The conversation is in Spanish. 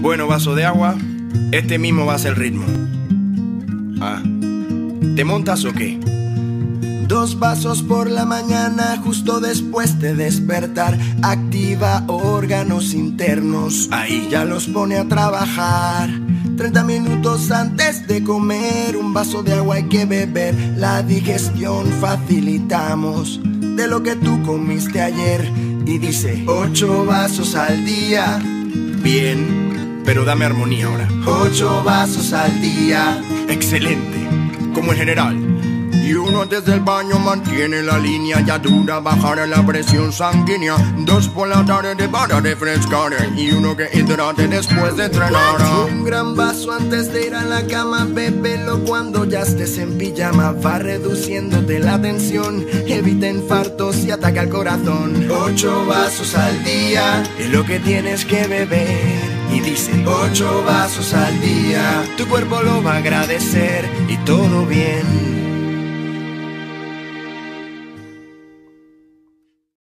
Bueno, vaso de agua, este mismo va a ser el ritmo. ¿Te montas o qué? 2 vasos por la mañana justo después de despertar. Activa órganos internos, Ahí. ya los pone a trabajar. 30 minutos antes de comer, un vaso de agua hay que beber. La digestión facilitamos de lo que tú comiste ayer. Y dice 8 vasos al día. Bien, pero dame armonía ahora. 8 vasos al día. Excelente, como en general. Y uno antes del baño mantiene la línea, ya dura bajar la presión sanguínea. 2 por la tarde para refrescar, y uno que hidrate después de entrenar. Un gran vaso antes de ir a la cama, bébelo cuando ya estés en pijama. Va reduciéndote la tensión, evita infartos y ataca el corazón. 8 vasos al día es lo que tienes que beber. Y dice 8 vasos al día, tu cuerpo lo va a agradecer y todo bien.